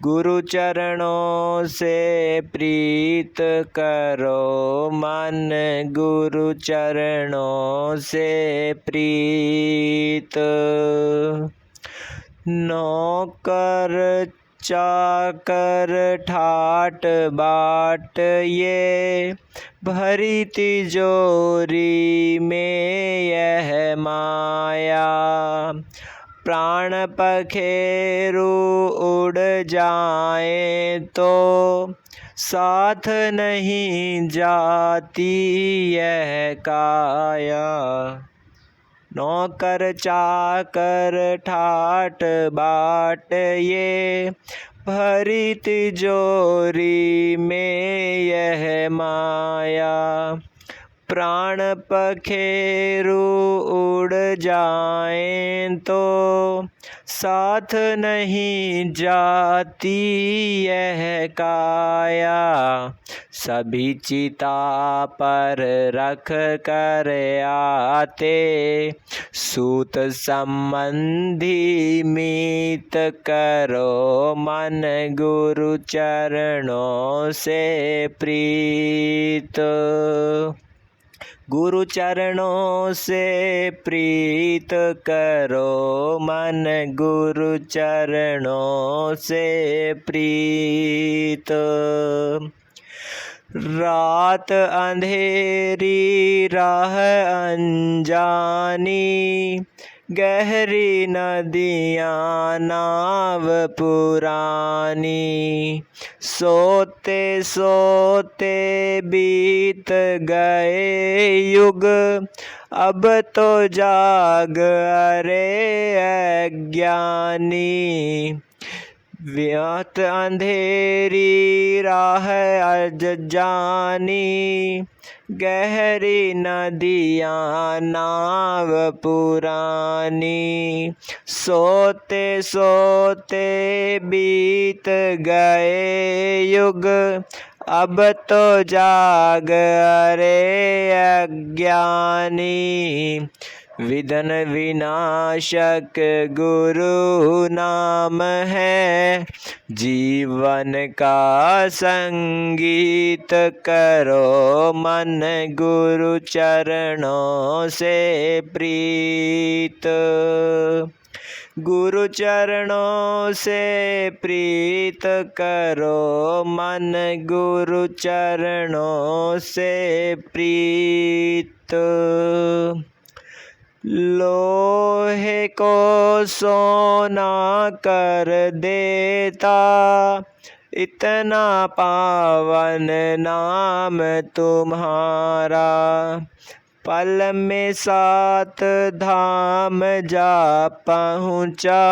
गुरु चरणों से प्रीत करो मन, गुरु चरणों से प्रीत। नौकर चाकर ठाट बाट ये, भरी तिजोरी में यह माया। प्राण पखेरु उड़ जाए तो, साथ नहीं जाती यह काया। नौकर चाकर ठाट बाट ये, भरी तिजोरी में यह माया। प्राण पखेरु उड़ जाएं तो, साथ नहीं जाती यह काया। सभी चिता पर रख कर आते, सूत संबंधी मीत करो मन, गुरु चरणों से प्रीत। गुरु चरणों से प्रीत करो मन, गुरु चरणों से प्रीत। रात अंधेरी राह अनजानी, गहरी नदियाँ नाव पुरानी। सोते सोते बीत गए युग, अब तो जाग अरे अज्ञानी। व्यात अंधेरी राह अजजानी, गहरी नदियाँ नाव पुरानी। सोते सोते बीत गए युग, अब तो जाग अरे अज्ञानी। विधन विनाशक गुरु नाम है, जीवन का संगीत करो मन, गुरु चरणों से प्रीत। गुरु चरणों से प्रीत करो मन, गुरु चरणों से प्रीत। लोहे को सोना कर देता, इतना पावन नाम तुम्हारा। पल में 7 धाम जा पहुँचा,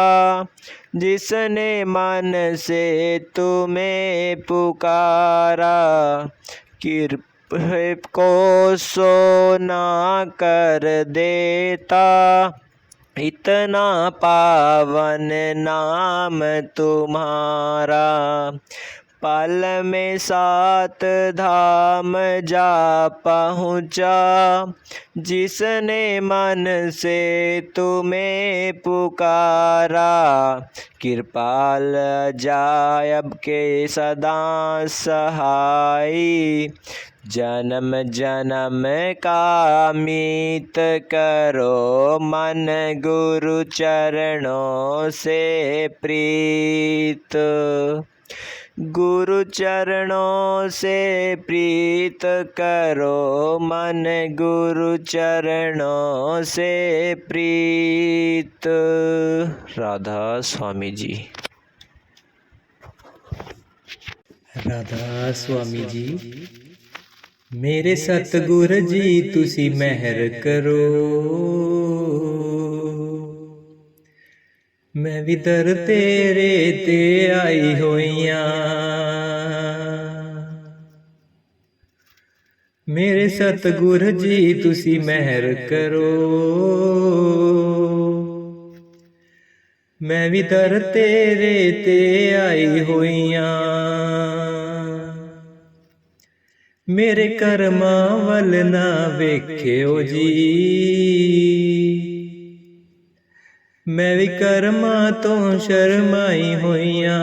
जिसने मन से तुम्हें पुकारा। कृपा को सोना कर देता, इतना पावन नाम तुम्हारा। पल में 7 धाम जा पहुँचा। जिसने मन से तुम्हें पुकारा, कृपाल अजायब के सदा सहाय। जन्म जन्म का मीत करो मन, गुरु चरणों से प्रीत। गुरु चरणों से प्रीत करो मन, गुरु चरणों से प्रीत। राधा स्वामी जी। राधा स्वामी जी। मेरे सतगुर जी तुसी मेहर करो, मैं भी दर तेरे ते आई होइयां। मेरे सतगुर जी तुसी मेहर करो, मैं भी दर तेरे ते आई होइयां। मेरे कर्मां वल ना वेख्यो जी, मैं भी कर्मां तो शर्माई होइयां।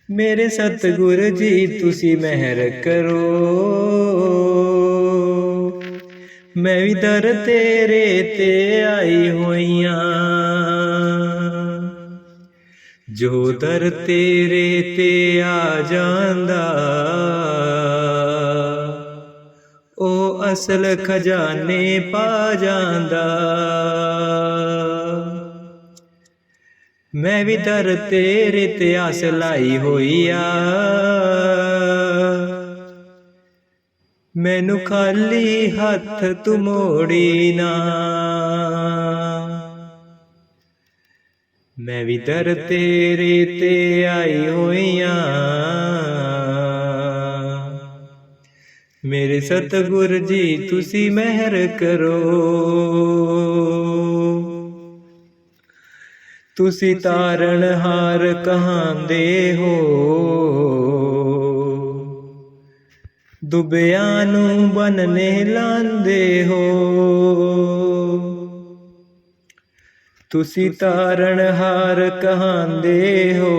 मेरे सतगुर जी तुसी मेहर करो, मैं भी दर तेरे ते आई होइयां। जो दर तेरे ते आ जांदा, ओ असल खजाने पा जांदा। मैं भी दर तेरे ते आस लाई होई आ, मैनू खाली हथ तू मोड़ी ना। मैं भी दर तेरे ते आई होइयां। मेरे सतगुर जी तुसी मेहर करो, तुसी तारण हार कहांदे हो। दुबिया नू बनने लांदे हो, तुसी तारण हार कहांदे हो।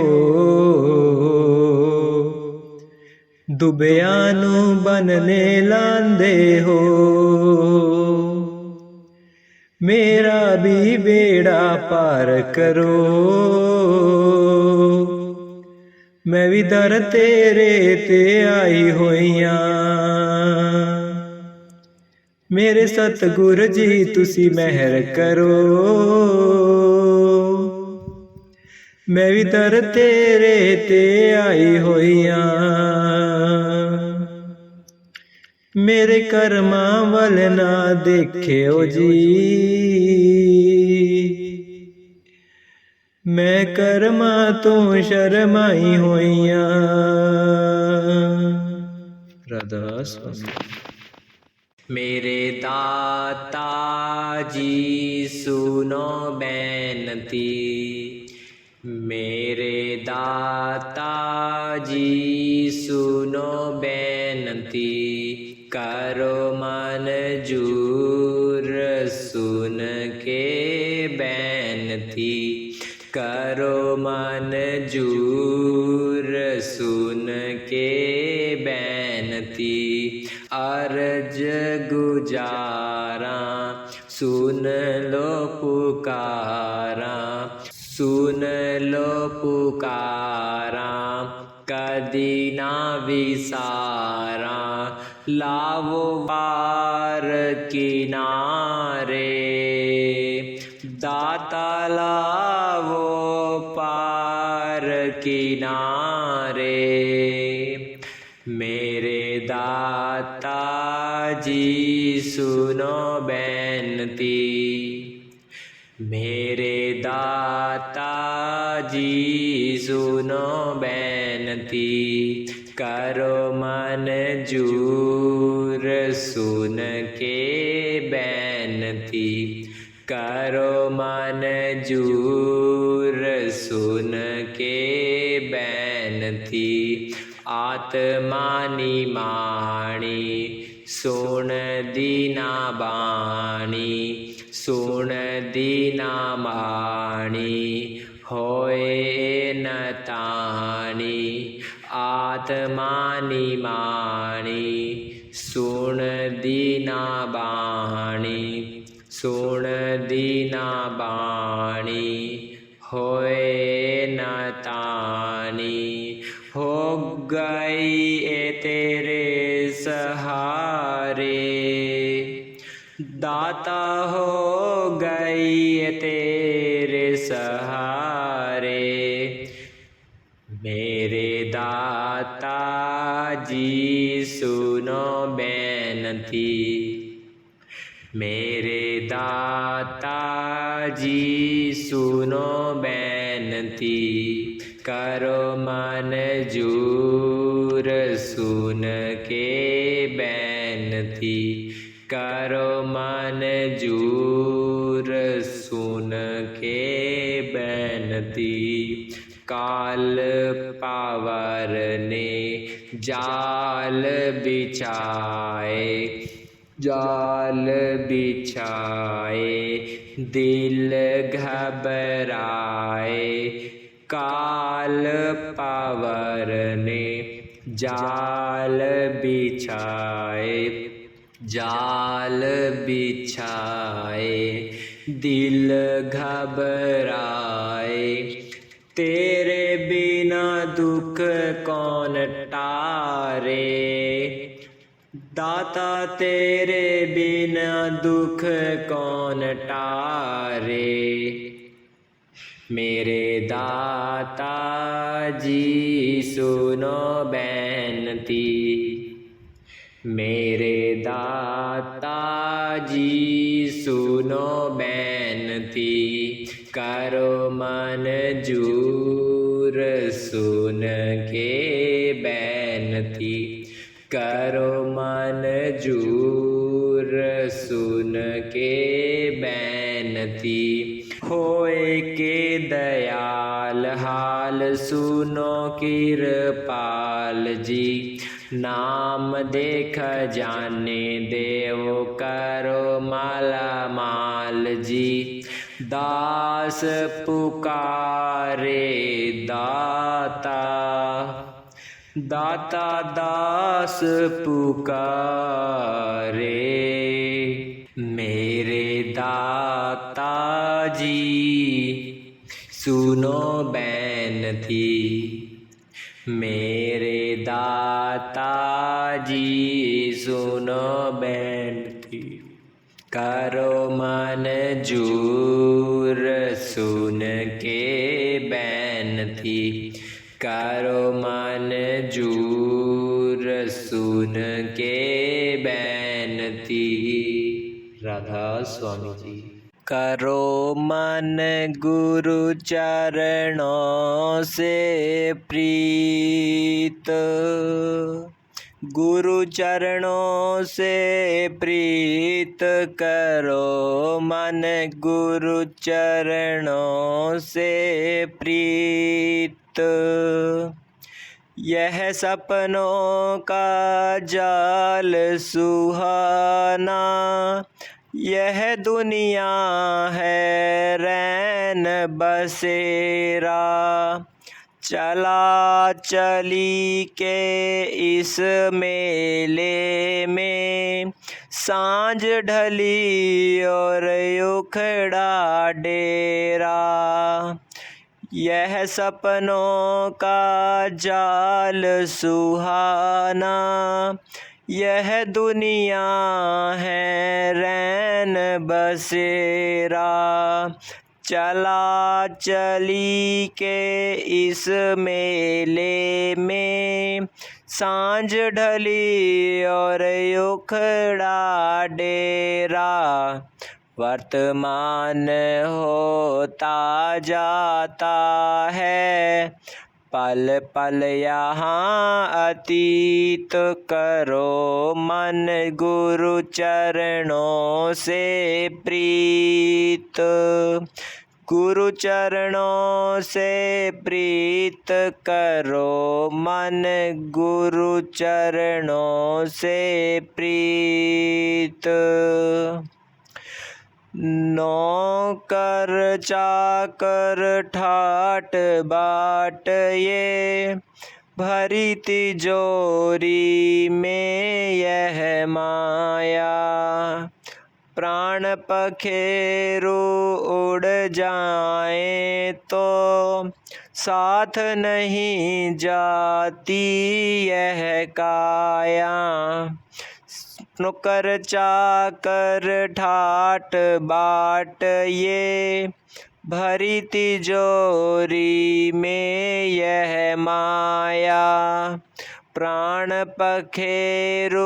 दुबिया नू बनने लांदे हो। मेरा भी बेड़ा पार करो, मैं भी दर तेरे ते आई होइयां। मेरे सतगुर जी तुसी मेहर करो, मैं भी दर तेरे ते आई होइयां। मेरे कर्मां वल ना देखियो जी, मैं कर्मां तो शर्माई होइयां। राधा स्वामी। मेरे दाता जी सुनो बेनती, मेरे दाता जी सुनो बेनती। करो मन जूर सुन के बेनती, करो मन जूर सुन के बेनती। अर्ज गुजारा सुन लो पुकारा, सुन लो पुकारा। कदी ना विसारा, लावो पार किनारे। दाता लावो पार किनारे। मेरे दाता जी सुनो बेनती, मेरे दाता जी सुनो बेनती। करो मन जूर सुन के बेनती, करो मन जूर सुन के आत्मा निमाणी सुन दीना बाणी सुन दीना बाणी होए न ताणी आत्मा निमाणी सुन दीना बाणी सुन दीना बाणी होए न तानी हो गई ए तेरे सहारे दाता हो गई ए तेरे सहारे मेरे दाता जी सुनो बेनती मेरे दाता जी सुनो बेनती करो मंजूर सुन के बेनती करो मंजूर सुन के बेनती काल पावर ने जाल बिछाए जाल बिछाए दिल घबराए काल पावर ने जाल बिछाए जाल बिछाए दिल घबराए तेरे बिना दुख कौन टारे दाता तेरे बिना दुख कौन टारे मेरे दाता जी सुनो बेनती मेरे दाता जी सुनो बेनती करो मंजूर सुन के बेनती करो मंजूर सुन के बेनती होए के दयाल हाल सुनो कृपाल जी नाम देख जाने देव करो माला माल जी दास पुकारे दाता दाता दास पुकारे मेरे दाता जी सुनो बेनती मेरे दाता जी सुनो बेनती करो मंजूर सुन के बेनती करो मंजूर सुन के बेनती राधा स्वामी जी करो मन गुरु चरणों से प्रीत गुरु चरणों से प्रीत करो मन गुरु चरणों से प्रीत यह सपनों का जाल सुहाना यह दुनिया है रैन बसेरा चला चली के इस मेले में सांझ ढली और उखड़ा डेरा यह सपनों का जाल सुहाना यह दुनिया है रैन बसेरा चला चली के इस मेले में सांझ ढली और उखड़ा डेरा वर्तमान होता जाता है पल पल यहाँ अतीत करो मन गुरु चरणों से प्रीत गुरु चरणों से प्रीत करो मन, गुरु चरणों से प्रीत। नौकर चाकर ठाट बाट ये, भरी तिजोरी में यह माया। प्राण पखेरु उड़ जाए तो साथ नहीं जाती यह काया। नौकर चाकर ठाट बाट ये, भरी तिजोरी में यह माया। प्राण पखेरु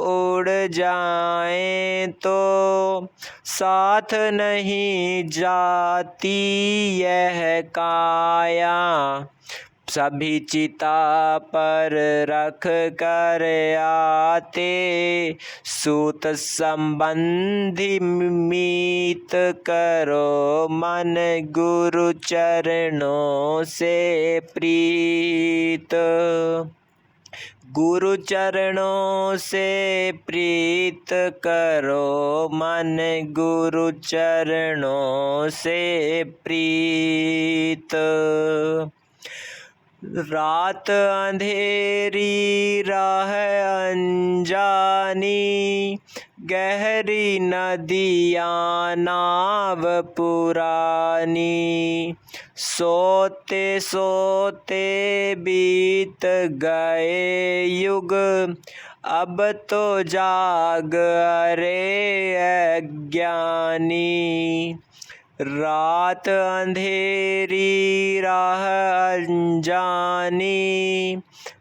उड़ जाए तो साथ नहीं जाती यह काया। सभी चिता पर रख कर आते, सूत संबंधी मीत करो मन, गुरु चरणों से प्रीत। गुरु चरणों से प्रीत करो मन, गुरु चरणों से प्रीत। रात अंधेरी राह अनजानी, गहरी नदियाँ नाव पुरानी। सोते सोते बीत गए युग, अब तो जाग अरे अज्ञानी। रात अंधेरी राह अनजानी,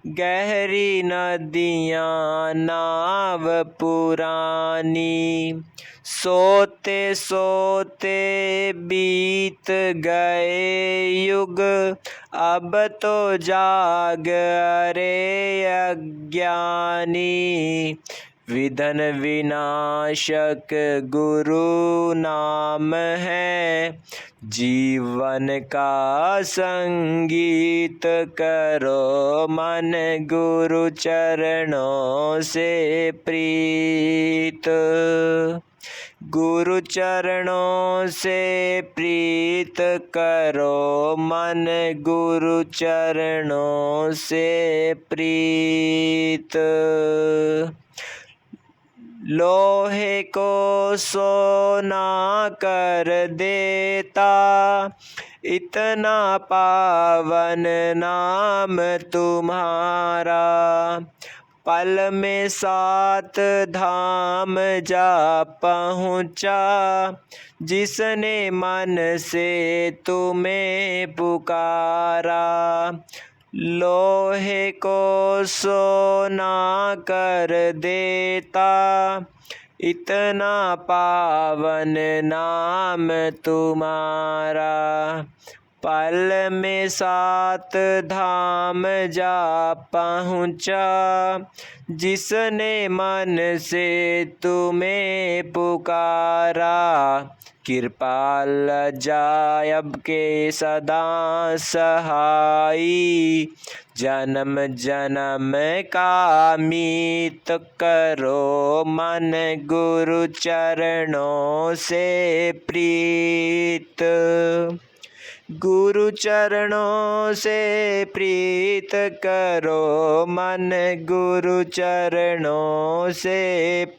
गहरी नदियाँ नाव पुरानी। सोते सोते बीत गए युग, अब तो जाग अरे अज्ञानी। विधन विनाशक गुरु नाम है, जीवन का संगीत करो मन, गुरु चरणों से प्रीत। गुरु चरणों से प्रीत करो मन, गुरु चरणों से प्रीत। लोहे को सोना कर देता, इतना पावन नाम तुम्हारा। पल में 7 धाम जा पहुँचा, जिसने मन से तुम्हें पुकारा। लोहे को सोना कर देता, इतना पावन नाम तुम्हारा। पल में 7 धाम जा पहुँचा, जिसने मन से तुम्हें पुकारा। कृपाल जायब के सदा सहाई, जन्म जन्म का मीत करो मन, गुरु चरणों से प्रीत। गुरु चरणों से प्रीत करो मन, गुरु चरणों से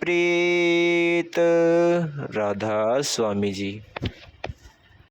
प्रीत। राधा स्वामी जी।